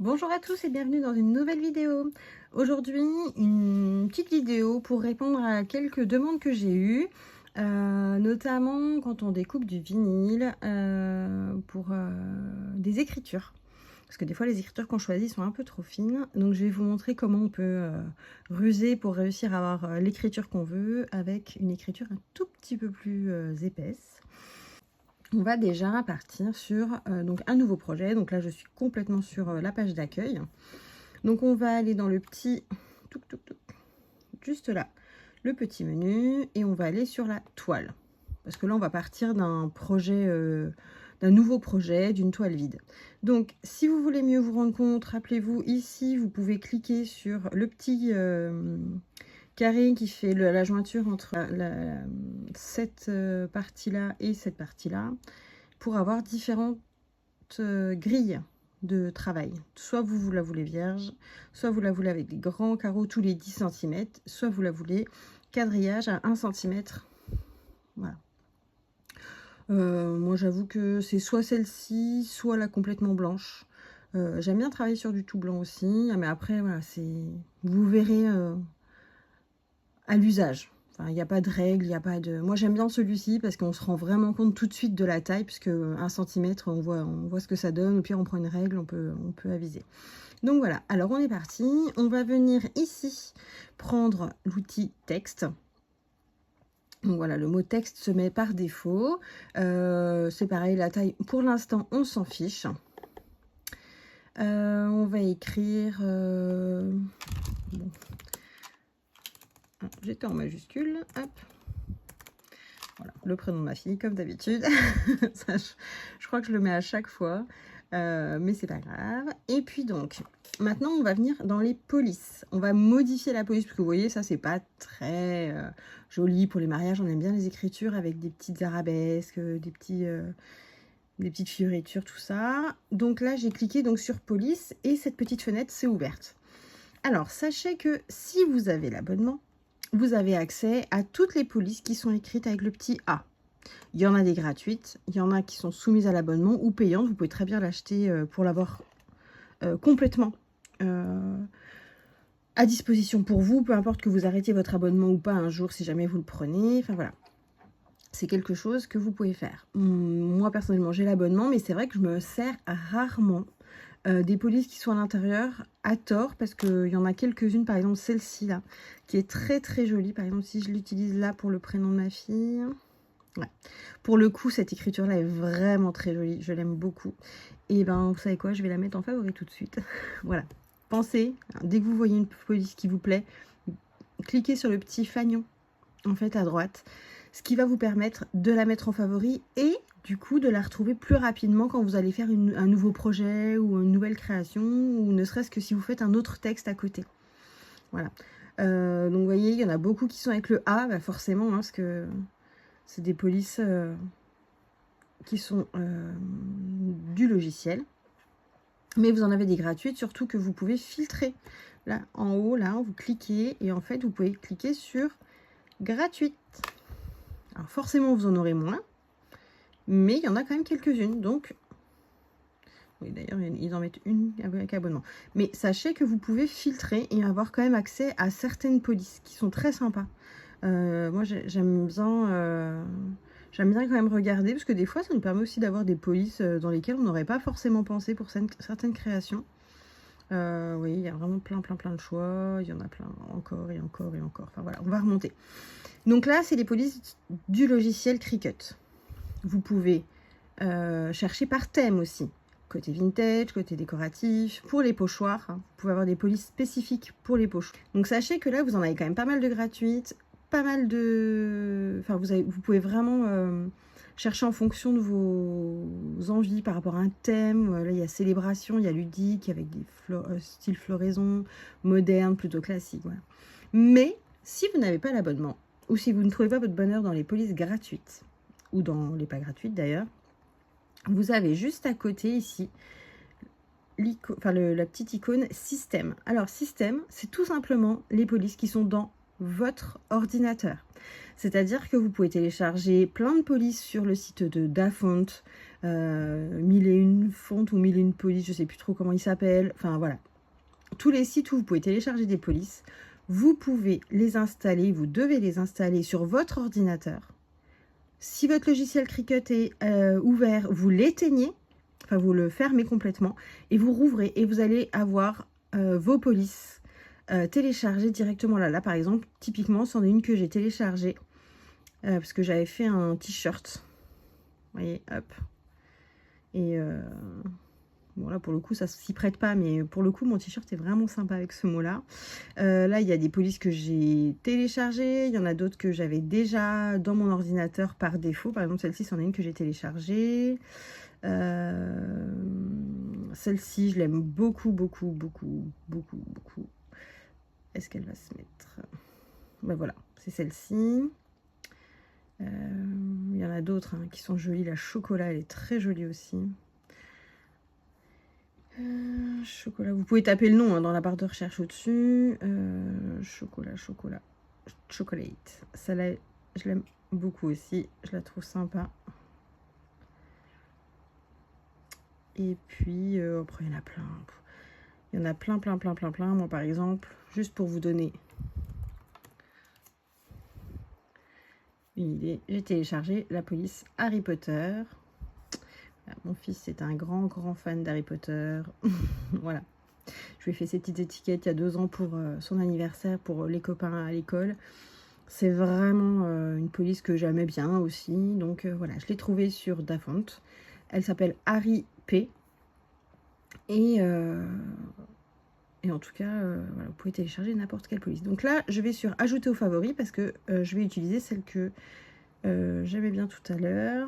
Bonjour à tous et bienvenue dans une nouvelle vidéo. Aujourd'hui, une petite vidéo pour répondre à quelques demandes que j'ai eues, notamment quand on découpe du vinyle pour des écritures. Parce que des fois, les écritures qu'on choisit sont un peu trop fines. Donc, je vais vous montrer comment on peut ruser pour réussir à avoir l'écriture qu'on veut avec une écriture un tout petit peu plus épaisse. On va déjà partir sur donc un nouveau projet. Donc là, je suis complètement sur la page d'accueil. Donc on va aller dans le petit, juste là, le petit menu, et on va aller sur la toile. Parce que là, on va partir d'un projet, d'un nouveau projet, d'une toile vide. Donc, si vous voulez mieux vous rendre compte, rappelez-vous, ici, vous pouvez cliquer sur le petit carré qui fait la jointure entre cette partie-là et cette partie-là, pour avoir différentes grilles de travail. Soit vous la voulez vierge, soit vous la voulez avec des grands carreaux tous les 10 cm, soit vous la voulez quadrillage à 1 cm. Voilà. Moi j'avoue que c'est soit celle-ci, soit la complètement blanche. J'aime bien travailler sur du tout blanc aussi, mais après voilà, vous verrez à l'usage. Enfin, il n'y a pas de règle, il n'y a pas de... Moi, j'aime bien celui-ci parce qu'on se rend vraiment compte tout de suite de la taille, puisque 1 cm, on voit ce que ça donne. Au pire, on prend une règle, on peut aviser. Donc voilà, alors on est parti. On va venir ici prendre l'outil texte. Donc voilà, le mot texte se met par défaut. C'est pareil, la taille, pour l'instant, on s'en fiche. On va écrire... Bon. J'étais en majuscule, hop. Voilà, le prénom de ma fille, comme d'habitude. je crois que je le mets à chaque fois, mais c'est pas grave. Et puis donc, maintenant, on va venir dans les polices. On va modifier la police, parce que vous voyez, ça, c'est pas très joli pour les mariages. On aime bien les écritures avec des petites arabesques, des petites fioritures, tout ça. Donc là, j'ai cliqué donc sur police, et cette petite fenêtre s'est ouverte. Alors, sachez que si vous avez l'abonnement, vous avez accès à toutes les polices qui sont écrites avec le petit A. Il y en a des gratuites, il y en a qui sont soumises à l'abonnement ou payantes. Vous pouvez très bien l'acheter pour l'avoir complètement à disposition pour vous, peu importe que vous arrêtiez votre abonnement ou pas un jour si jamais vous le prenez. Enfin voilà, c'est quelque chose que vous pouvez faire. Moi personnellement j'ai l'abonnement, mais c'est vrai que je me sers rarement des polices qui sont à l'intérieur à tort, parce qu'il y en a quelques-unes, par exemple celle-ci là, qui est très très jolie. Par exemple, si je l'utilise là pour le prénom de ma fille, ouais. Pour le coup, cette écriture là est vraiment très jolie, je l'aime beaucoup. Et ben vous savez quoi, je vais la mettre en favori tout de suite. Voilà, pensez, dès que vous voyez une police qui vous plaît, cliquez sur le petit fanion en fait à droite, ce qui va vous permettre de la mettre en favori et du coup de la retrouver plus rapidement quand vous allez faire un nouveau projet ou une nouvelle création, ou ne serait-ce que si vous faites un autre texte à côté. Voilà. Donc vous voyez, il y en a beaucoup qui sont avec le A, bah forcément, hein, parce que c'est des polices qui sont du logiciel. Mais vous en avez des gratuites, surtout que vous pouvez filtrer. Là, en haut, là, vous cliquez et en fait, vous pouvez cliquer sur gratuite. Alors forcément, vous en aurez moins, mais il y en a quand même quelques-unes. Donc, oui, d'ailleurs, ils en mettent une avec abonnement. Mais sachez que vous pouvez filtrer et avoir quand même accès à certaines polices qui sont très sympas. Moi, j'aime bien quand même regarder, parce que des fois, ça nous permet aussi d'avoir des polices dans lesquelles on n'aurait pas forcément pensé pour certaines créations. Oui, il y a vraiment plein de choix. Il y en a plein encore et encore et encore. Enfin voilà, on va remonter. Donc là, c'est les polices du logiciel Cricut. Vous pouvez chercher par thème aussi. Côté vintage, côté décoratif, pour les pochoirs. Hein. Vous pouvez avoir des polices spécifiques pour les pochoirs. Donc sachez que là, vous en avez quand même pas mal de gratuites, pas mal de... Enfin, vous pouvez vraiment chercher en fonction de vos envies par rapport à un thème. Là, il y a célébration, il y a ludique, avec des style floraison, moderne, plutôt classique. Voilà. Mais si vous n'avez pas l'abonnement, ou si vous ne trouvez pas votre bonheur dans les polices gratuites, ou dans les pas gratuites d'ailleurs, vous avez juste à côté ici la petite icône système. Alors système, c'est tout simplement les polices qui sont dans votre ordinateur. C'est-à-dire que vous pouvez télécharger plein de polices sur le site de Dafont, Mille et une fontes ou mille et une polices, je sais plus trop comment ils s'appellent. Enfin voilà, tous les sites où vous pouvez télécharger des polices, vous pouvez les installer, vous devez les installer sur votre ordinateur. Si votre logiciel Cricut est ouvert, vous l'éteignez, enfin vous le fermez complètement et vous rouvrez et vous allez avoir vos polices téléchargées directement là. Là par exemple, typiquement, c'en est une que j'ai téléchargée parce que j'avais fait un t-shirt. Vous voyez, hop. Et bon là pour le coup ça s'y prête pas, mais pour le coup mon t-shirt est vraiment sympa avec ce mot là. Là il y a des polices que j'ai téléchargées, il y en a d'autres que j'avais déjà dans mon ordinateur par défaut. Par exemple celle-ci c'en est une que j'ai téléchargée. Celle-ci je l'aime beaucoup. Est-ce qu'elle va se mettre? Ben voilà, c'est celle-ci. Il y en a d'autres qui sont jolies. La chocolat elle est très jolie aussi. Chocolat, vous pouvez taper le nom dans la barre de recherche au-dessus. Chocolate. Celle-là, je l'aime beaucoup aussi. Je la trouve sympa. Et puis, après, il y en a plein. Il y en a plein. Moi, par exemple, juste pour vous donner une idée, j'ai téléchargé la police Harry Potter. Mon fils est un grand fan d'Harry Potter. Voilà. Je lui ai fait ces petites étiquettes il y a 2 ans pour son anniversaire, pour les copains à l'école. C'est vraiment une police que j'aimais bien aussi. Donc voilà, je l'ai trouvée sur Dafont. Elle s'appelle Harry P. Et en tout cas, voilà, vous pouvez télécharger n'importe quelle police. Donc là, je vais sur Ajouter aux favoris parce que je vais utiliser celle que j'aimais bien tout à l'heure.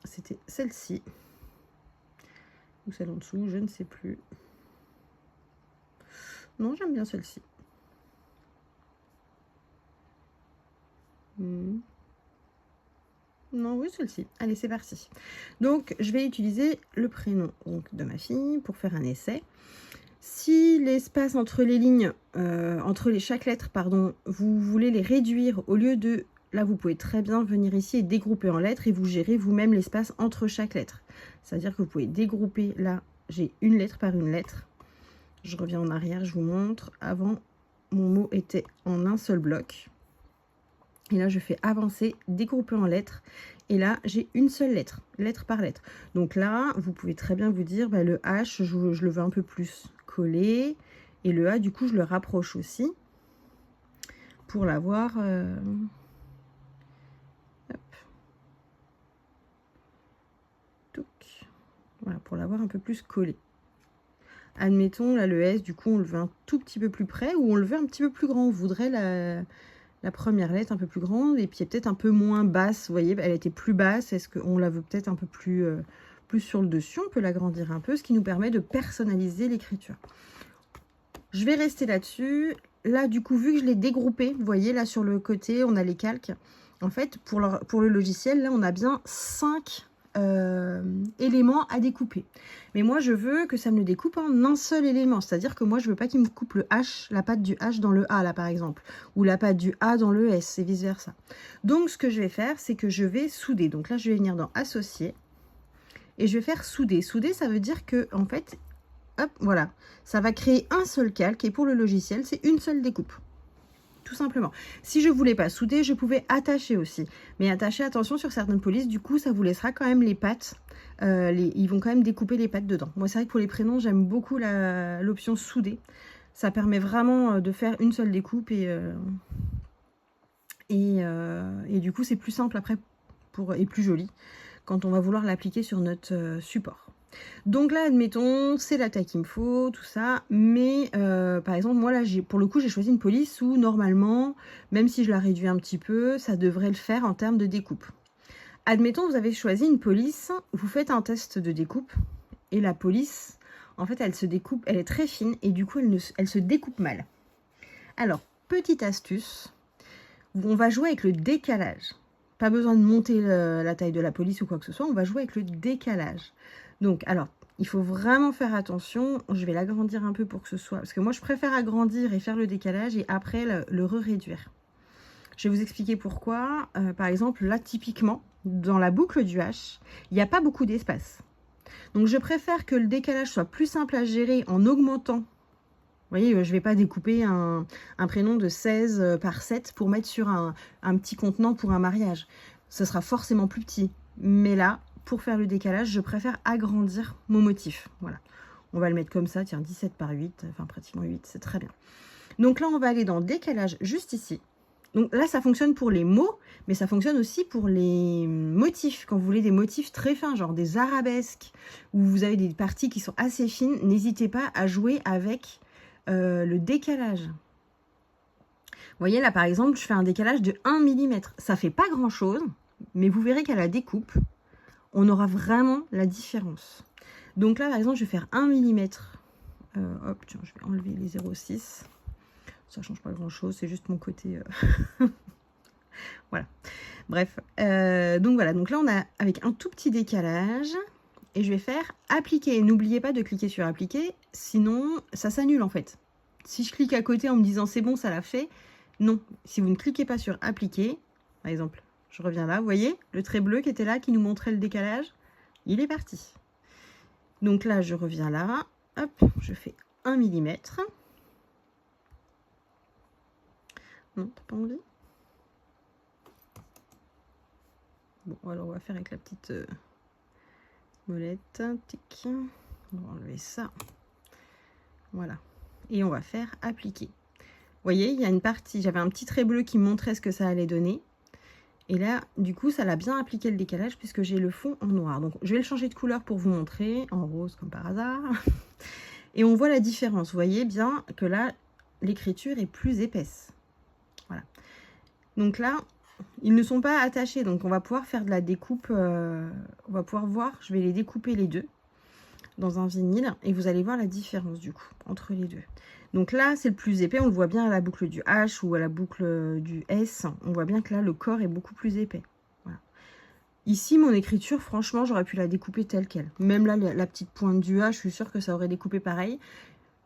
C'était celle-ci. Ou celle en dessous, je ne sais plus. Non, j'aime bien celle-ci. Non, oui, celle-ci. Allez, c'est parti. Donc, je vais utiliser le prénom donc, de ma fille pour faire un essai. Si l'espace entre les lignes, chaque lettre, pardon, vous voulez les réduire au lieu de... Là, vous pouvez très bien venir ici et dégrouper en lettres et vous gérez vous-même l'espace entre chaque lettre. C'est-à-dire que vous pouvez dégrouper, là, j'ai une lettre par une lettre. Je reviens en arrière, je vous montre. Avant, mon mot était en un seul bloc. Et là, je fais avancer, dégrouper en lettres. Et là, j'ai une seule lettre, lettre par lettre. Donc là, vous pouvez très bien vous dire, bah, le H, je le veux un peu plus collé. Et le A, du coup, je le rapproche aussi. Pour l'avoir... Voilà, pour l'avoir un peu plus collé. Admettons, là, le S, du coup, on le veut un tout petit peu plus près ou on le veut un petit peu plus grand. On voudrait la première lettre un peu plus grande et puis peut-être un peu moins basse. Vous voyez, elle était plus basse. Est-ce qu'on la veut peut-être un peu plus sur le dessus? On peut l'agrandir un peu, ce qui nous permet de personnaliser l'écriture. Je vais rester là-dessus. Là, du coup, vu que je l'ai dégroupé, vous voyez, là, sur le côté, on a les calques. En fait, pour le logiciel, là, on a bien 5 éléments à découper. Mais moi, je veux que ça me le découpe en un seul élément. C'est-à-dire que moi, je veux pas qu'il me coupe le H, la patte du H dans le A, là, par exemple. Ou la patte du A dans le S, et vice-versa. Donc, ce que je vais faire, c'est que je vais souder. Donc là, je vais venir dans Associer. Et je vais faire souder. Souder, ça veut dire que, en fait, hop, voilà. Ça va créer un seul calque. Et pour le logiciel, c'est une seule découpe. Tout simplement. Si je voulais pas souder, je pouvais attacher aussi. Mais attacher, attention, sur certaines polices, du coup, ça vous laissera quand même les pattes. Ils vont quand même découper les pattes dedans. Moi, c'est vrai que pour les prénoms, j'aime beaucoup l'option souder. Ça permet vraiment de faire une seule découpe et du coup, c'est plus simple après et plus joli quand on va vouloir l'appliquer sur notre support. Donc là, admettons, c'est la taille qu'il me faut, tout ça. Mais par exemple, moi là, pour le coup, j'ai choisi une police où normalement, même si je la réduis un petit peu, ça devrait le faire en termes de découpe. Admettons, vous avez choisi une police, vous faites un test de découpe et la police, en fait, elle se découpe, elle est très fine et du coup, elle se découpe mal. Alors, petite astuce, on va jouer avec le décalage. Pas besoin de monter la taille de la police ou quoi que ce soit, on va jouer avec le décalage. Donc, alors, il faut vraiment faire attention. Je vais l'agrandir un peu pour que ce soit... Parce que moi, je préfère agrandir et faire le décalage et après le réduire. Je vais vous expliquer pourquoi. Par exemple, là, typiquement, dans la boucle du H, il n'y a pas beaucoup d'espace. Donc je préfère que le décalage soit plus simple à gérer en augmentant. Vous voyez, je ne vais pas découper un prénom de 16 par 7 pour mettre sur un petit contenant pour un mariage. Ce sera forcément plus petit. Mais là, pour faire le décalage, je préfère agrandir mon motif. Voilà. On va le mettre comme ça, tiens, 17 par 8, enfin pratiquement 8, c'est très bien. Donc là, on va aller dans décalage juste ici. Donc là, ça fonctionne pour les mots, mais ça fonctionne aussi pour les motifs. Quand vous voulez des motifs très fins, genre des arabesques, où vous avez des parties qui sont assez fines, n'hésitez pas à jouer avec le décalage. Vous voyez là par exemple, je fais un décalage de 1 mm. Ça fait pas grand chose, mais vous verrez qu'à la découpe, on aura vraiment la différence. Donc là par exemple, je vais faire 1 mm. Hop, tiens, je vais enlever les 0,6. Ça change pas grand chose, c'est juste mon côté. Voilà. Bref. Donc voilà, donc là on a avec un tout petit décalage. Et je vais faire appliquer. N'oubliez pas de cliquer sur appliquer, sinon ça s'annule en fait. Si je clique à côté en me disant c'est bon, ça l'a fait, non. Si vous ne cliquez pas sur appliquer, par exemple, je reviens là, vous voyez, le trait bleu qui était là, qui nous montrait le décalage, il est parti. Donc là, je reviens là, hop, je fais 1 mm. Non, t'as pas envie? Bon, alors on va faire avec la petite... molette, tic, on va enlever ça, voilà, et on va faire appliquer. Vous voyez, il y a une partie, j'avais un petit trait bleu qui montrait ce que ça allait donner, et là, du coup, ça l'a bien appliqué le décalage puisque j'ai le fond en noir. Donc, je vais le changer de couleur pour vous montrer, en rose comme par hasard, et on voit la différence. Vous voyez bien que là, l'écriture est plus épaisse, voilà. Donc là, ils ne sont pas attachés, donc on va pouvoir faire de la découpe, on va pouvoir voir, je vais les découper les deux dans un vinyle et vous allez voir la différence du coup entre les deux. Donc là c'est le plus épais, on le voit bien à la boucle du H ou à la boucle du S, on voit bien que là le corps est beaucoup plus épais. Voilà. Ici mon écriture, franchement j'aurais pu la découper telle qu'elle, même là la petite pointe du H, je suis sûre que ça aurait découpé pareil.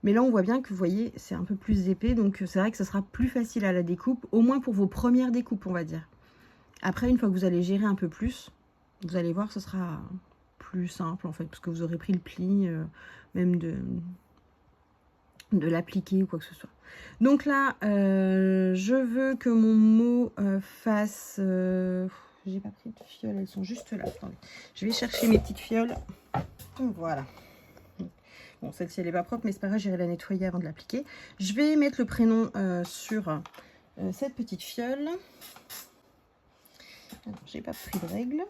Mais là, on voit bien que, vous voyez, c'est un peu plus épais. Donc, c'est vrai que ça sera plus facile à la découpe, au moins pour vos premières découpes, on va dire. Après, une fois que vous allez gérer un peu plus, vous allez voir, ce sera plus simple, en fait, parce que vous aurez pris le pli, même de l'appliquer ou quoi que ce soit. Donc là, je veux que mon mot fasse... j'ai pas pris de fioles, elles sont juste là. Attendez. Je vais chercher mes petites fioles. Voilà. Bon, celle-ci, elle n'est pas propre, mais c'est pas grave, j'irai la nettoyer avant de l'appliquer. Je vais mettre le prénom sur cette petite fiole. J'ai pas pris de règle.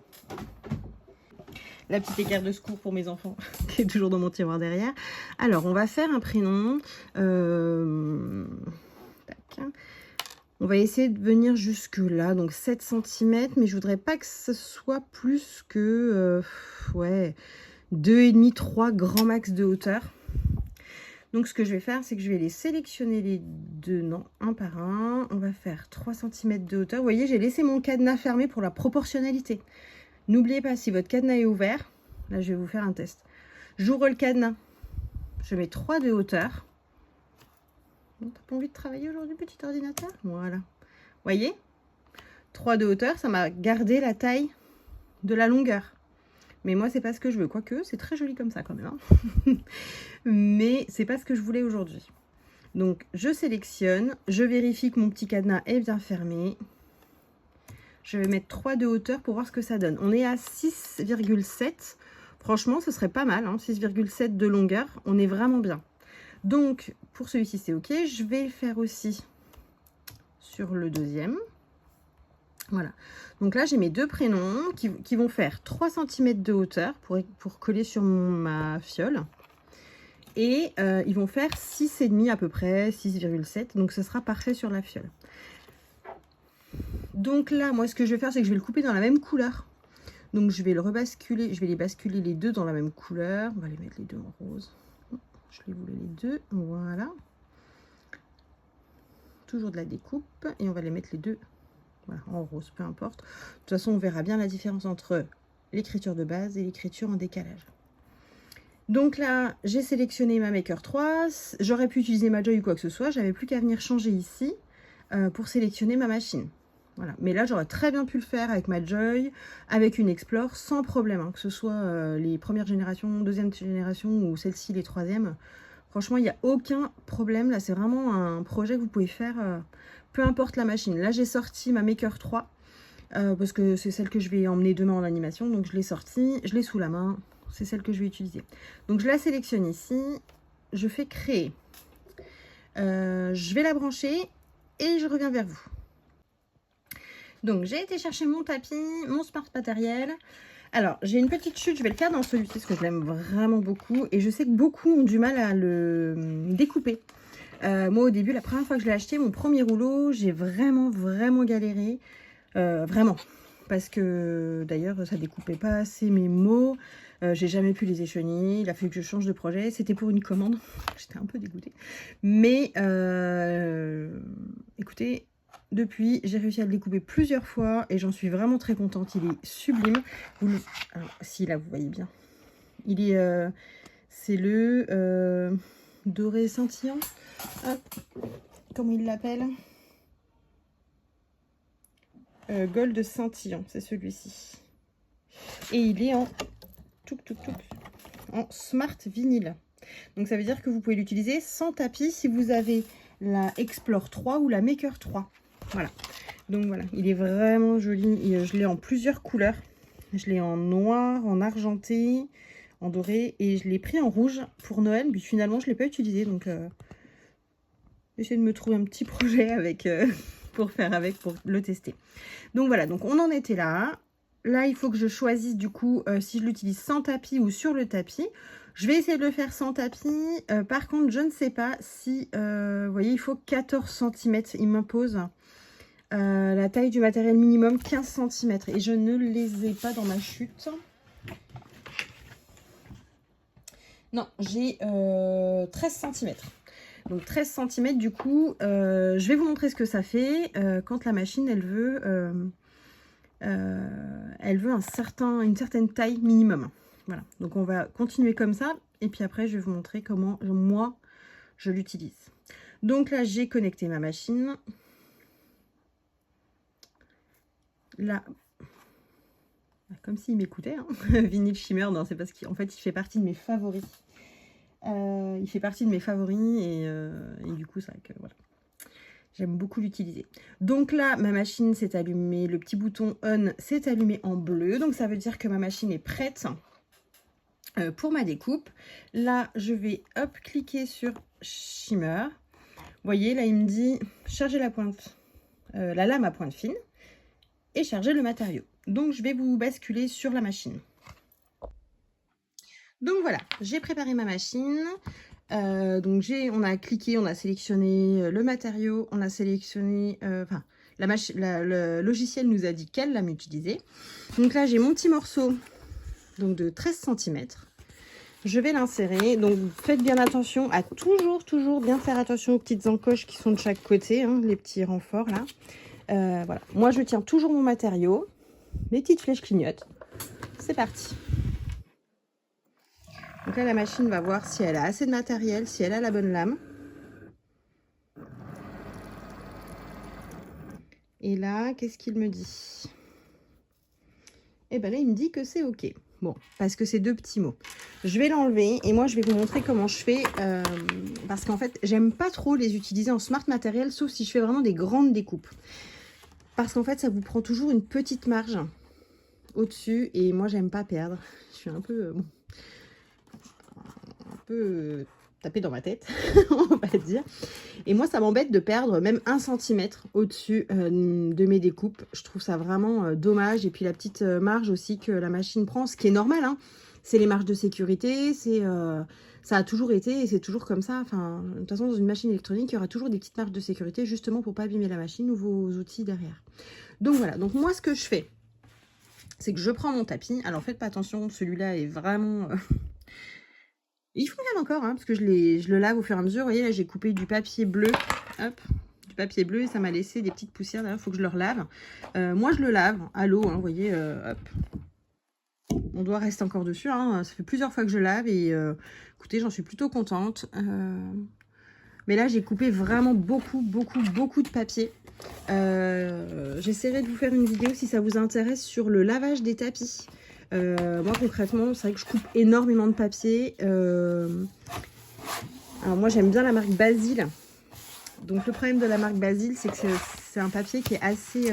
La petite équerre de secours pour mes enfants, qui est toujours dans mon tiroir derrière. Alors, on va faire un prénom. Tac. On va essayer de venir jusque là, donc 7 cm, mais je voudrais pas que ce soit plus que... ouais... 2,5, 3 grands max de hauteur. Donc ce que je vais faire, c'est que je vais les sélectionner les deux, non, un par un. On va faire 3 cm de hauteur. Vous voyez, j'ai laissé mon cadenas fermé pour la proportionnalité. N'oubliez pas, si votre cadenas est ouvert, là je vais vous faire un test. J'ouvre le cadenas, je mets 3 de hauteur. T'as pas envie de travailler aujourd'hui, petit ordinateur? Voilà. Vous voyez, 3 de hauteur, ça m'a gardé la taille de la longueur. Mais moi, c'est pas ce que je veux. Quoique, c'est très joli comme ça quand même. Hein. Mais c'est pas ce que je voulais aujourd'hui. Donc, je sélectionne. Je vérifie que mon petit cadenas est bien fermé. Je vais mettre 3 de hauteur pour voir ce que ça donne. On est à 6,7. Franchement, ce serait pas mal. Hein, 6,7 de longueur. On est vraiment bien. Donc, pour celui-ci, c'est OK. Je vais faire aussi sur le deuxième. Voilà, donc là j'ai mes deux prénoms qui vont faire 3 cm de hauteur pour coller sur ma fiole. Et ils vont faire 6,5 à peu près, 6,7. Donc ce sera parfait sur la fiole. Donc là, moi ce que je vais faire, c'est que je vais le couper dans la même couleur. Donc je vais le rebasculer, je vais les basculer les deux dans la même couleur. On va les mettre les deux en rose. Je les voulais les deux, voilà. Toujours de la découpe et on va les mettre les deux. Voilà, en rose, peu importe. De toute façon, on verra bien la différence entre l'écriture de base et l'écriture en décalage. Donc là, j'ai sélectionné ma Maker 3. J'aurais pu utiliser ma Joy ou quoi que ce soit. J'avais plus qu'à venir changer ici pour sélectionner ma machine. Voilà. Mais là, j'aurais très bien pu le faire avec ma Joy, avec une Explore, sans problème. Hein, que ce soit les premières générations, deuxième génération ou celle-ci, les troisièmes. Franchement, il n'y a aucun problème. Là, c'est vraiment un projet que vous pouvez faire, peu importe la machine. Là, j'ai sorti ma Maker 3, parce que c'est celle que je vais emmener demain en animation. Donc, je l'ai sortie, je l'ai sous la main. C'est celle que je vais utiliser. Donc, je la sélectionne ici. Je fais créer. Je vais la brancher et je reviens vers vous. Donc, j'ai été chercher mon tapis, mon smart matériel. Alors, j'ai une petite chute, je vais le faire dans celui-ci parce que je l'aime vraiment beaucoup. Et je sais que beaucoup ont du mal à le découper. Moi, au début, la première fois que je l'ai acheté, mon premier rouleau, j'ai vraiment galéré. Vraiment. Parce que, d'ailleurs, ça découpait pas assez mes mots. J'ai jamais pu les échelonner. Il a fallu que je change de projet. C'était pour une commande. J'étais un peu dégoûtée. Mais, écoutez... Depuis, j'ai réussi à le découper plusieurs fois et j'en suis vraiment très contente. Il est sublime. Alors, si là, vous voyez bien. Il est, c'est le doré scintillant. Hop. Comment il l'appelle, gold scintillant, c'est celui-ci. Et il est en en smart vinyle. Donc ça veut dire que vous pouvez l'utiliser sans tapis si vous avez la Explore 3 ou la Maker 3. Voilà, donc voilà, il est vraiment joli. Je l'ai en plusieurs couleurs. Je l'ai en noir, en argenté, en doré et je l'ai pris en rouge pour Noël. Puis finalement, je ne l'ai pas utilisé. Donc, j'essaie de me trouver un petit projet avec pour faire avec, pour le tester. Donc voilà, donc on en était là. Là, il faut que je choisisse du coup si je l'utilise sans tapis ou sur le tapis. Je vais essayer de le faire sans tapis. Par contre, je ne sais pas si, vous voyez, il faut 14 cm. Il m'impose la taille du matériel minimum 15 cm. Et je ne les ai pas dans ma chute. Non, j'ai 13 cm. Donc 13 cm, du coup, je vais vous montrer ce que ça fait quand la machine, elle veut une certaine taille minimum. Voilà, donc on va continuer comme ça. Et puis après, je vais vous montrer comment moi, je l'utilise. Donc là, j'ai connecté ma machine. Là, comme s'il m'écoutait, hein. Vinyl Shimmer, non, c'est parce qu'en fait, il fait partie de mes favoris. Il fait partie de mes favoris et du coup, c'est vrai que voilà. J'aime beaucoup l'utiliser. Donc là, ma machine s'est allumée. Le petit bouton on s'est allumé en bleu. Donc ça veut dire que ma machine est prête pour ma découpe. Là, je vais hop cliquer sur Shimmer. Vous voyez, là, il me dit charger la pointe, la lame à pointe fine et charger le matériau. Donc, je vais vous basculer sur la machine. Donc voilà, j'ai préparé ma machine. Donc on a cliqué, on a sélectionné le matériau, on a sélectionné, le logiciel nous a dit quelle lame utiliser. Donc là j'ai mon petit morceau donc de 13 cm. Je vais l'insérer. Donc faites bien attention à toujours bien faire attention aux petites encoches qui sont de chaque côté, hein, les petits renforts là. Voilà, moi je tiens toujours mon matériau, mes petites flèches clignotent. C'est parti. Donc là, la machine va voir si elle a assez de matériel, si elle a la bonne lame. Et là, qu'est-ce qu'il me dit? Et bien là, il me dit que c'est OK. Bon, parce que c'est deux petits mots. Je vais l'enlever et moi, je vais vous montrer comment je fais. Parce qu'en fait, j'aime pas trop les utiliser en smart matériel, sauf si je fais vraiment des grandes découpes. Parce qu'en fait, ça vous prend toujours une petite marge au-dessus. Et moi, j'aime pas perdre. Je suis un peu... taper dans ma tête, on va dire. Et moi, ça m'embête de perdre même 1 cm au-dessus de mes découpes. Je trouve ça vraiment dommage. Et puis la petite marge aussi que la machine prend, ce qui est normal, hein. C'est les marges de sécurité, ça a toujours été et c'est toujours comme ça. Enfin, de toute façon, dans une machine électronique, il y aura toujours des petites marges de sécurité justement pour pas abîmer la machine ou vos outils derrière. Donc voilà, donc moi, ce que je fais, c'est que je prends mon tapis. Alors faites pas attention, celui-là est vraiment... Il fonctionne encore, hein, parce que je le lave au fur et à mesure. Vous voyez, là, j'ai coupé du papier bleu. Hop, du papier bleu et ça m'a laissé des petites poussières. Il faut que je le relave. Moi, je le lave à l'eau. Hein, vous voyez, hop. Mon doigt reste encore dessus. Hein, ça fait plusieurs fois que je lave et écoutez, j'en suis plutôt contente. Mais là, j'ai coupé vraiment beaucoup de papier. J'essaierai de vous faire une vidéo si ça vous intéresse sur le lavage des tapis. Moi, concrètement, c'est vrai que je coupe énormément de papier. Alors moi, j'aime bien la marque Basil. Donc, le problème de la marque Basil, c'est que c'est un papier qui est assez...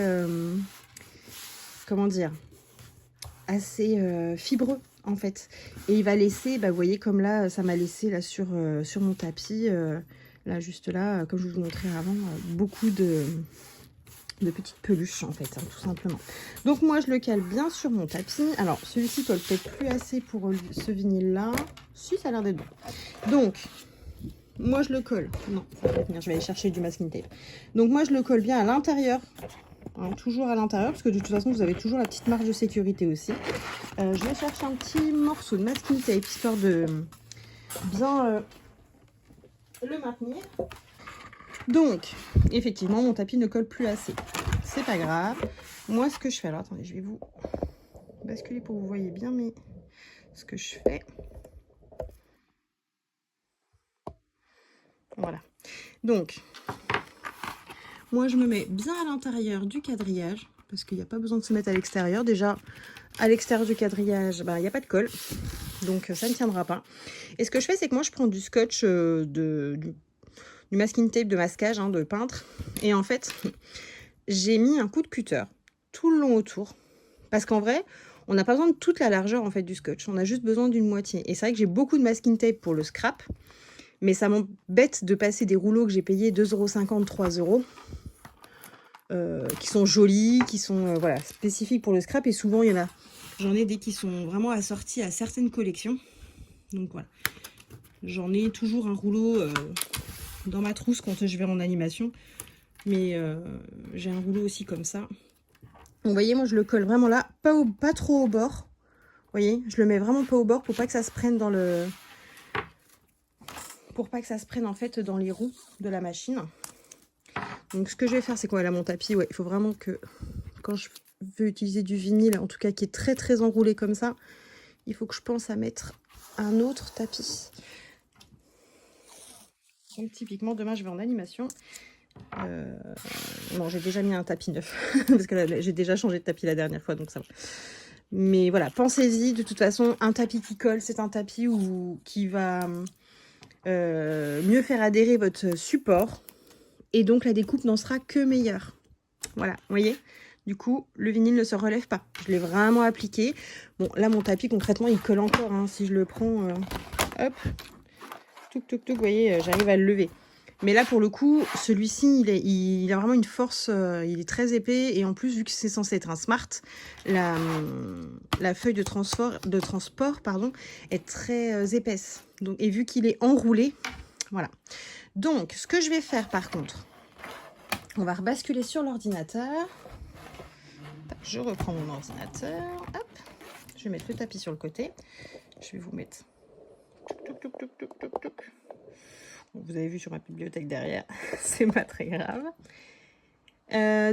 comment dire, assez fibreux en fait, et il va laisser, bah, vous voyez comme là ça m'a laissé là sur mon tapis, là juste là, comme je vous montrais avant, beaucoup de petites peluches en fait, hein, tout simplement. Donc moi je le cale bien sur mon tapis. Alors celui-ci colle peut-être plus assez pour ce vinyle là, si ça a l'air d'être bon. Donc moi je le colle, non ça va pas tenir, je vais aller chercher du masking tape. Donc moi je le colle bien à l'intérieur. Hein, toujours à l'intérieur, parce que de toute façon vous avez toujours la petite marge de sécurité aussi. Je vais chercher un petit morceau de masking tape histoire de bien le maintenir. Donc effectivement mon tapis ne colle plus assez, c'est pas grave. Moi ce que je fais, alors attendez, je vais vous basculer pour que vous voyez bien mais ce que je fais. Voilà, donc moi je me mets bien à l'intérieur du quadrillage, parce qu'il n'y a pas besoin de se mettre à l'extérieur. Déjà, à l'extérieur du quadrillage, bah, il n'y a pas de colle, donc ça ne tiendra pas. Et ce que je fais, c'est que moi, je prends du scotch, du masking tape de masquage, hein, de peintre. Et en fait, j'ai mis un coup de cutter tout le long autour. Parce qu'en vrai, on n'a pas besoin de toute la largeur en fait, du scotch. On a juste besoin d'une moitié. Et c'est vrai que j'ai beaucoup de masking tape pour le scrap. Mais ça m'embête de passer des rouleaux que j'ai payés 2,50 €, 3 €. Qui sont jolis, qui sont voilà, spécifiques pour le scrap. Et souvent, il y en a, j'en ai des qui sont vraiment assortis à certaines collections. Donc voilà, j'en ai toujours un rouleau dans ma trousse quand je vais en animation. Mais j'ai un rouleau aussi comme ça. Donc, vous voyez, moi, je le colle vraiment là, pas trop au bord. Vous voyez, je le mets vraiment pas au bord pour pas que ça se prenne dans le... Pour pas que ça se prenne en fait dans les roues de la machine. Donc ce que je vais faire, c'est quoi là mon tapis, ouais, il faut vraiment que quand je veux utiliser du vinyle, en tout cas qui est très enroulé comme ça, il faut que je pense à mettre un autre tapis. Donc typiquement demain je vais en animation. Non, j'ai déjà mis un tapis neuf parce que j'ai déjà changé de tapis la dernière fois, donc ça va. Mais voilà, pensez-y, de toute façon, un tapis qui colle, c'est un tapis qui va mieux faire adhérer votre support. Et donc la découpe n'en sera que meilleure. Voilà, vous voyez, du coup, le vinyle ne se relève pas. Je l'ai vraiment appliqué. Bon, là, mon tapis, concrètement, il colle encore. Hein. Si je le prends, hop, touc, vous voyez, j'arrive à le lever. Mais là, pour le coup, celui-ci, il a vraiment une force, il est très épais. Et en plus, vu que c'est censé être un smart, la feuille de transport pardon, est très épaisse. Donc, et vu qu'il est enroulé, voilà. Donc, ce que je vais faire par contre, on va rebasculer sur l'ordinateur. Je reprends mon ordinateur. Hop, je vais mettre le tapis sur le côté. Je vais vous mettre... Vous avez vu sur ma bibliothèque derrière, c'est pas très grave.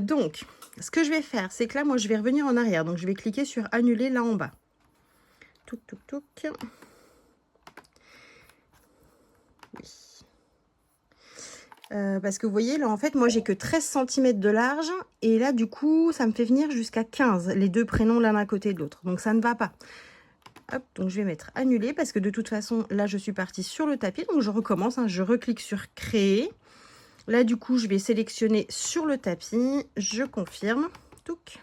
Donc, ce que je vais faire, c'est que là, moi, je vais revenir en arrière. Donc, je vais cliquer sur annuler là en bas. Oui. Parce que vous voyez, là, en fait, moi, j'ai que 13 cm de large. Et là, du coup, ça me fait venir jusqu'à 15, les deux prénoms l'un à côté de l'autre. Donc, ça ne va pas. Hop, donc je vais mettre annuler parce que de toute façon, là, je suis partie sur le tapis. Donc, je recommence. Hein, je reclique sur créer. Là, du coup, je vais sélectionner sur le tapis. Je confirme. Touc.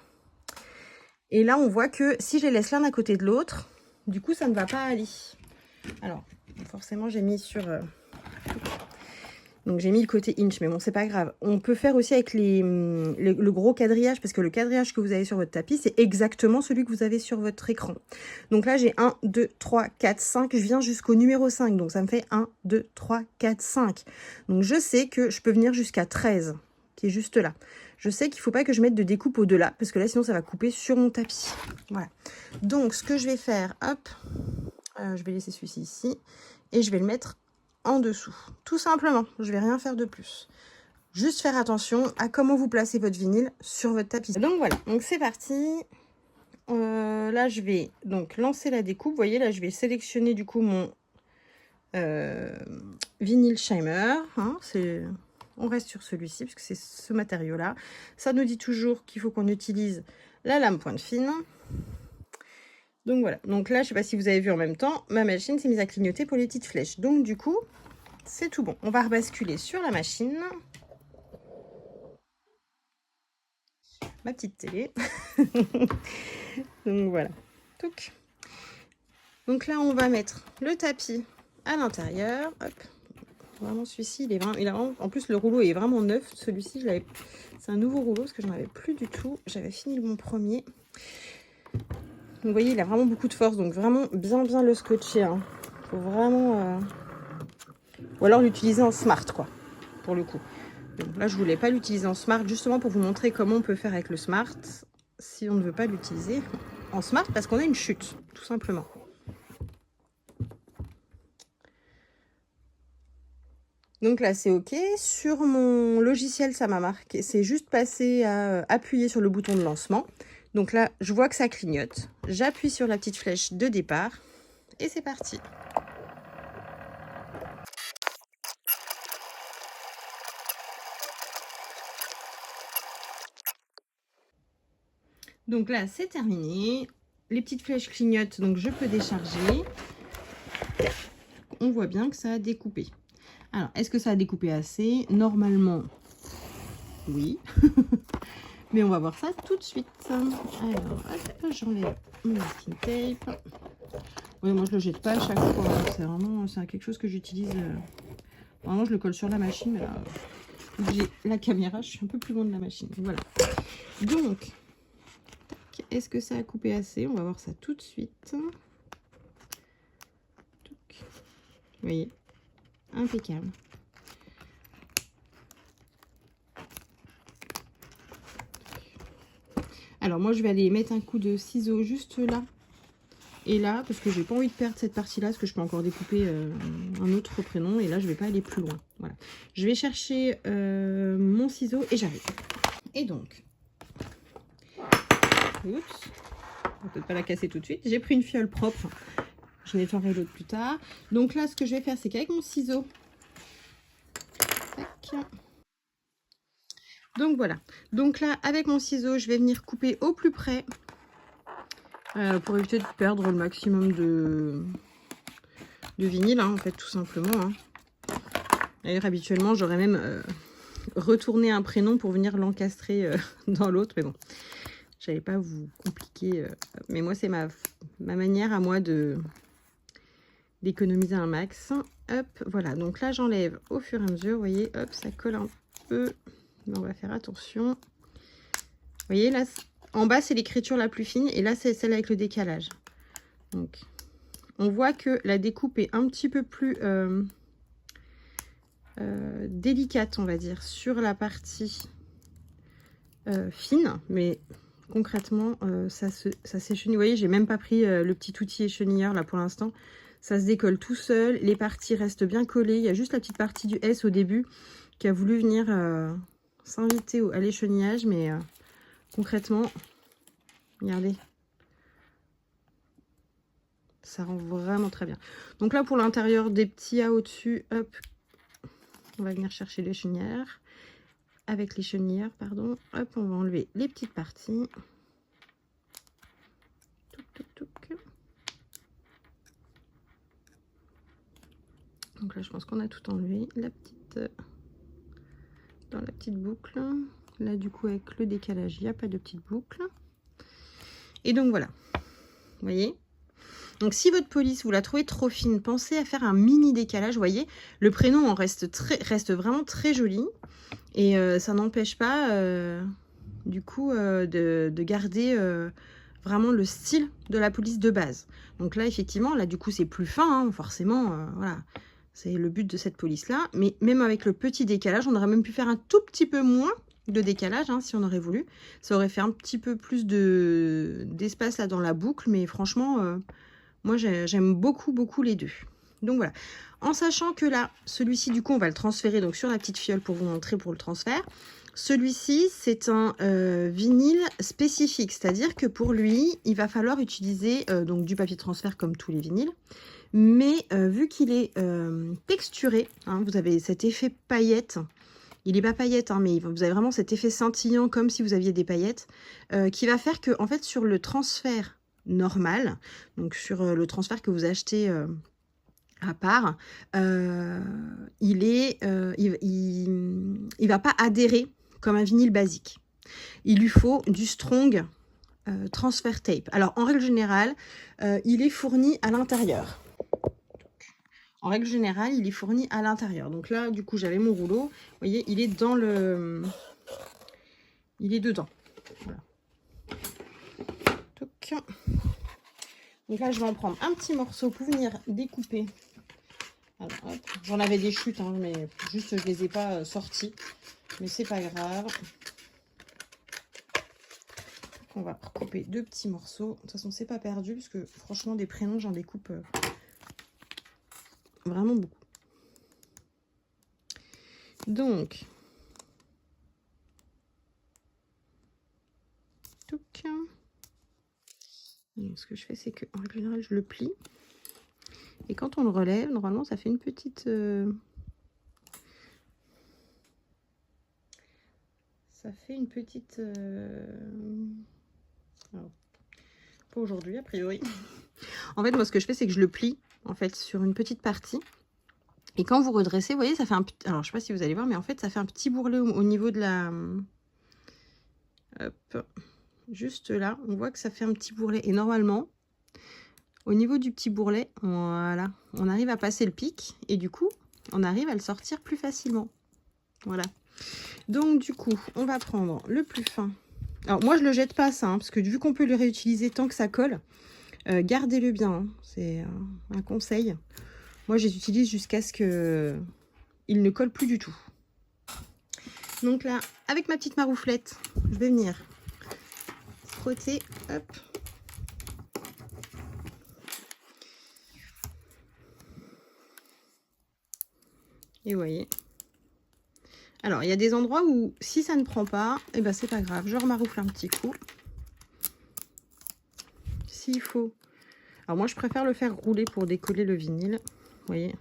Et là, on voit que si je les laisse l'un à côté de l'autre, du coup, ça ne va pas aller. Alors, forcément, j'ai mis sur... Donc j'ai mis le côté inch, mais bon, c'est pas grave. On peut faire aussi avec le gros quadrillage, parce que le quadrillage que vous avez sur votre tapis, c'est exactement celui que vous avez sur votre écran. Donc là, j'ai 1, 2, 3, 4, 5. Je viens jusqu'au numéro 5. Donc ça me fait 1, 2, 3, 4, 5. Donc je sais que je peux venir jusqu'à 13, qui est juste là. Je sais qu'il ne faut pas que je mette de découpe au-delà, parce que là, sinon, ça va couper sur mon tapis. Voilà. Donc ce que je vais faire, hop, je vais laisser celui-ci ici, et je vais le mettre en dessous, tout simplement. Je vais rien faire de plus, juste faire attention à comment vous placez votre vinyle sur votre tapis. Donc voilà, donc c'est parti. Là je vais donc lancer la découpe. Vous voyez, là je vais sélectionner du coup mon vinyle Shimer, hein, on reste sur celui-ci parce que c'est ce matériau-là. Ça nous dit toujours qu'il faut qu'on utilise la lame pointe fine. Donc voilà, donc là, je ne sais pas si vous avez vu en même temps, ma machine s'est mise à clignoter pour les petites flèches. Donc du coup, c'est tout bon. On va rebasculer sur la machine. Ma petite télé. Donc voilà. Donc là, on va mettre le tapis à l'intérieur. Hop. Vraiment, celui-ci, il est vraiment... En plus, le rouleau est vraiment neuf. Celui-ci, c'est un nouveau rouleau parce que j'en avais plus du tout. J'avais fini mon premier. Donc, vous voyez, il a vraiment beaucoup de force. Donc, vraiment, bien le scotcher. Hein. Faut vraiment... Ou alors l'utiliser en smart, quoi, pour le coup. Donc, là, je voulais pas l'utiliser en smart, justement pour vous montrer comment on peut faire avec le smart si on ne veut pas l'utiliser en smart parce qu'on a une chute, tout simplement. Donc là, c'est OK. Sur mon logiciel, ça m'a marqué. C'est juste passé à appuyer sur le bouton de lancement. Donc là, je vois que ça clignote. J'appuie sur la petite flèche de départ et c'est parti. Donc là, c'est terminé. Les petites flèches clignotent, donc je peux décharger. On voit bien que ça a découpé. Alors, est-ce que ça a découpé assez? Normalement, oui. Mais on va voir ça tout de suite. Alors, j'enlève mon masking tape. Oui, moi, je le jette pas à chaque fois. C'est vraiment quelque chose que j'utilise. Vraiment, je le colle sur la machine. Mais là, j'ai la caméra, je suis un peu plus loin de la machine. Voilà. Donc, est-ce que ça a coupé assez? On va voir ça tout de suite. Vous voyez, impeccable. Alors moi je vais aller mettre un coup de ciseau juste là et là parce que j'ai pas envie de perdre cette partie là parce que je peux encore découper un autre prénom et là je vais pas aller plus loin. Voilà, je vais chercher mon ciseau et j'arrive. Et donc, oups, on peut pas la casser tout de suite. J'ai pris une fiole propre. Je nettoierai l'autre plus tard. Donc là, ce que je vais faire, c'est qu'avec mon ciseau, tac. Donc voilà. Donc là, avec mon ciseau, je vais venir couper au plus près pour éviter de perdre le maximum de vinyle, hein, en fait, tout simplement. Hein. D'ailleurs, habituellement, j'aurais même retourné un prénom pour venir l'encastrer dans l'autre, mais bon. J'allais pas vous compliquer, mais moi c'est ma manière à moi d'économiser un max. Hop, voilà, donc là j'enlève au fur et à mesure, vous voyez, hop, ça colle un peu, mais on va faire attention. Vous voyez, là, en bas c'est l'écriture la plus fine, et là c'est celle avec le décalage. Donc, on voit que la découpe est un petit peu plus délicate, on va dire, sur la partie fine, mais... Concrètement, ça s'échenille. Vous voyez, j'ai même pas pris le petit outil échenilleur là pour l'instant. Ça se décolle tout seul. Les parties restent bien collées. Il y a juste la petite partie du S au début qui a voulu venir s'inviter à l'échenillage. Mais concrètement, regardez. Ça rend vraiment très bien. Donc là, pour l'intérieur des petits A au-dessus, hop, on va venir chercher l'échenillère. Avec les chenillères, pardon. Hop, on va enlever les petites parties. Donc là, je pense qu'on a tout enlevé. Dans la petite boucle. Là, du coup, avec le décalage, il n'y a pas de petite boucle. Et donc, voilà. Vous voyez? Donc, si votre police, vous la trouvez trop fine, pensez à faire un mini décalage. Vous voyez, le prénom en reste vraiment très joli. Et ça n'empêche pas, du coup, de garder vraiment le style de la police de base. Donc là, effectivement, là, du coup, c'est plus fin, hein, forcément. Voilà, c'est le but de cette police-là. Mais même avec le petit décalage, on aurait même pu faire un tout petit peu moins de décalage, hein, si on aurait voulu. Ça aurait fait un petit peu plus d'espace là dans la boucle. Mais franchement, moi, j'aime beaucoup les deux. Donc voilà, en sachant que là, celui-ci, du coup, on va le transférer donc sur la petite fiole pour vous montrer pour le transfert. Celui-ci, c'est un vinyle spécifique, c'est-à-dire que pour lui, il va falloir utiliser donc du papier de transfert comme tous les vinyles, Mais vu qu'il est texturé, hein, vous avez cet effet paillette. Il n'est pas paillette, hein, mais vous avez vraiment cet effet scintillant comme si vous aviez des paillettes, qui va faire que, en fait, sur le transfert normal, donc sur le transfert que vous achetez à part, il va pas adhérer comme un vinyle basique. Il lui faut du strong transfer tape. Alors, en règle générale, il est fourni à l'intérieur. En règle générale, il est fourni à l'intérieur. Donc là, du coup, j'avais mon rouleau. Vous voyez, il est dans le... Il est dedans. Voilà. Donc là, je vais en prendre un petit morceau pour venir découper. J'en avais des chutes, hein, mais juste, je les ai pas sorties. Mais c'est pas grave. On va recouper 2 petits morceaux. De toute façon, c'est pas perdu, parce que franchement, des prénoms, j'en découpe vraiment beaucoup. Donc, ce que je fais, c'est que en règle générale, je le plie. Et quand on le relève, normalement, ça fait une petite... Ça fait une petite... Alors, pas aujourd'hui, a priori. En fait, moi, ce que je fais, c'est que je le plie, en fait, sur une petite partie. Et quand vous redressez, vous voyez, ça fait un petit... Alors, je sais pas si vous allez voir, mais en fait, ça fait un petit bourrelet au niveau de la... Hop. Juste là, on voit que ça fait un petit bourrelet. Et normalement, au niveau du petit bourrelet, voilà, on arrive à passer le pic. Et du coup, on arrive à le sortir plus facilement. Voilà. Donc, du coup, on va prendre le plus fin. Alors, moi, je ne le jette pas, ça, hein, parce que vu qu'on peut le réutiliser tant que ça colle, gardez-le bien. Hein, c'est un conseil. Moi, je les utilise jusqu'à ce qu'il ne colle plus du tout. Donc là, avec ma petite marouflette, je vais venir frotter. Hop. Et vous voyez. Alors, il y a des endroits où, si ça ne prend pas, eh ben, c'est pas grave. Je remaroufle un petit coup. S'il faut. Alors, moi, je préfère le faire rouler pour décoller le vinyle. Vous voyez.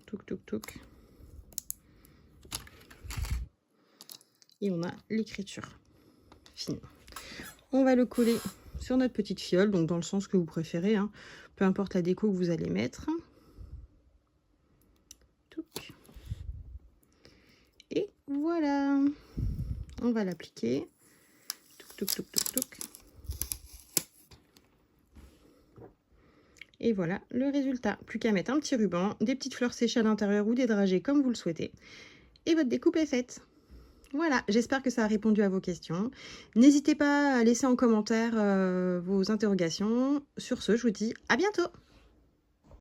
Touc, touc, touc. Et on a l'écriture fine. On va le coller sur notre petite fiole, donc dans le sens que vous préférez, hein. Peu importe la déco que vous allez mettre. Touc. Et voilà. On va l'appliquer. Touc, touc, touc, touc, touc. Et voilà le résultat. Plus qu'à mettre un petit ruban, des petites fleurs séchées à l'intérieur ou des dragées comme vous le souhaitez. Et votre découpe est faite. Voilà, j'espère que ça a répondu à vos questions. N'hésitez pas à laisser en commentaire vos interrogations. Sur ce, je vous dis à bientôt.